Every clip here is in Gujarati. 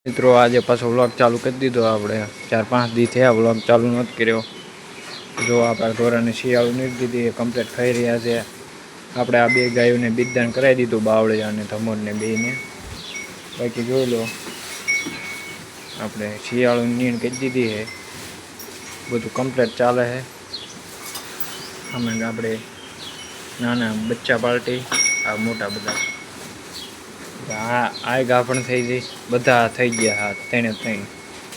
મિત્રો આજે પાછો વ્લોગ ચાલુ કરી દીધો આપણે 4-5 દી થયા વ્લોગ ચાલુ નથી કર્યો। જો આપણા ઢોરાની શિયાળું નથી દીધી એ કમ્પ્લીટ ખાઈ રહ્યા છે। આપણે આ બે ગાયોને બીજદાન કરાવી દીધું બાવળિયા અને ધમોરને બેને। બાકી જોઈ લો આપણે શિયાળું નીણ કરી દીધી છે, બધું કમ્પ્લીટ ચાલે છે। અમે આપણે નાના બચ્ચા પાર્ટી આ મોટા બધા આ ગાભણ થઈ ગઈ, બધા થઈ ગયા, હા 3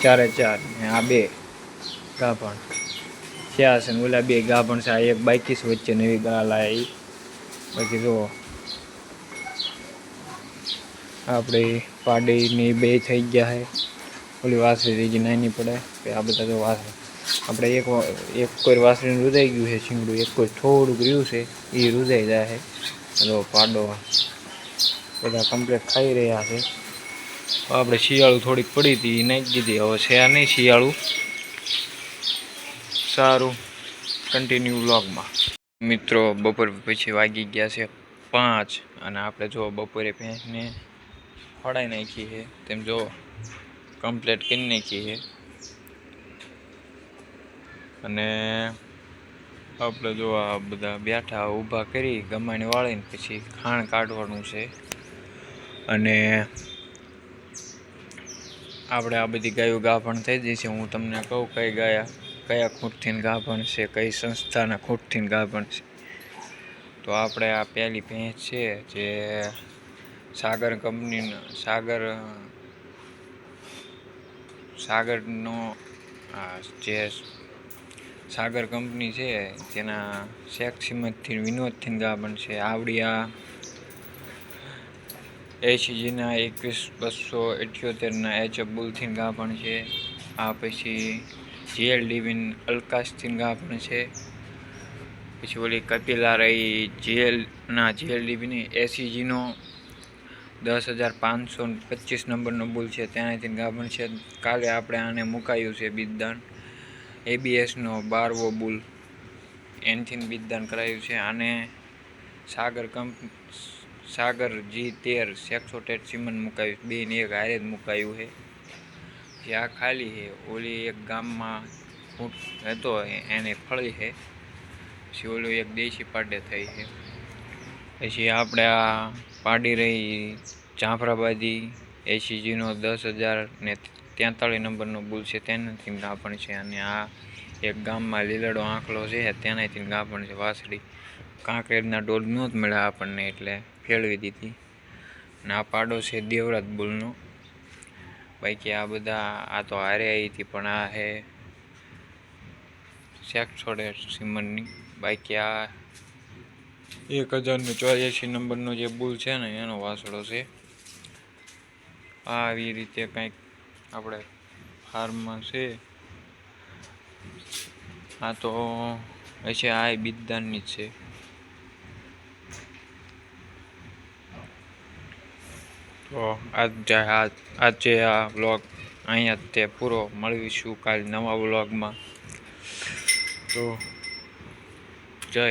4 ને આ 2 ગાભણ થયા છે ને ઓલા 2 ગાભણ છે। આ એક બાકી છે વચ્ચે નવી ગાલ આવી। બાકી જો આપણે પાડીની 2 થઈ ગયા છે, ઓલી વાસળી રીજી નાની પડે કે આ બધા જો વાસળી આપણે એક કોઈ વાસળીનું રૂધાઈ ગયું છે શીંગડું, એક કોઈ થોડુંક રહ્યું છે એ રૂધાઈ જાય છે। જો પાડો બધા કમ્પ્લીટ ખાઈ રહ્યા છે। આપણે શિયાળું થોડીક પડી હતી એ નાખી દીધી, હવે છે આ નહીં શિયાળું। સારું, કન્ટિન્યુ વ્લોગમાં। મિત્રો બપોર પછી વાગી ગયા છે 5 અને આપણે જો બપોરે ભેંસને ખવડાવી નાખી છે, તેમ જો કમ્પ્લીટ કરી નાખી છે। અને આપણે જો આ બધા બેઠા ઊભા કરી ગમાણી વાળીને પછી ખાણ કાઢવાનું છે। અને આપણે આ બધી ગાયો ગાભણ થઈ જઈ છે। હું તમને કહું કઈ ગાયા કયા ખૂંટથી ગાભણ છે, કઈ સંસ્થાના ખૂંટથી ગાભણ છે। તો આપણે આ પહેલી ભેંસ છે જે સાગર કંપનીનો સાગરનો જે સાગર કંપની છે તેના શેખ સિમતથી વિનોદથી ગાભણ છે। આવડિયા એસીજીના 21278ના એચ અબ્બુલથી ગાભણ છે। આ પછી જીએલડીવીન અલકાશથી ગાભણ છે। પછી ઓલી કપિલા રહી જીએલડીવીની એસીજીનો 10,525 નંબરનો બુલ છે, ત્યાંથી ગાભણ છે। કાલે આપણે આને મુકાયું છે બીજદાન, એબીએસનો 12વો બુલ એનથી બીજદાન કરાયું છે। આને સાગર G13 168 સિમન મુકાયું, બેને એક હારે જ મુકાયું છે। જે આ ખાલી છે ઓલી એક ગામમાં ફૂટ હતો એને ફળી છે, પછી ઓલું એક દેશી પાડે થઈ છે। પછી આપણે આ પાડી રહી જાફરાબાદી એસીજીનો 10,043 નંબરનો બુલ છે, તેનાથી ગાભણ છે। અને આ એક ગામમાં લીલડો આંકલો છે તેનાથી ગાભણ છે વાસળી। કાંકરેજના ડોલ ન જ મળ્યા આપણને એટલે ફેળવી દીધી। અને આ પાડો છે દેવરાજ બુલનો। બાકી આ બધા આ તો હારે આવી હતી, પણ આ છે 168 સિમનની। બાકી આ 1084 નંબરનો જે બુલ છે ને એનો વાસળો છે। આવી રીતે કંઈક આપણે ફાર્મમાં છે। આ તો હશે આ બીજદાનની જ છે। તો આજે આ વ્લોગ અહીંયા તે પૂરો, મળીશું કાલે નવા વ્લોગમાં। તો જય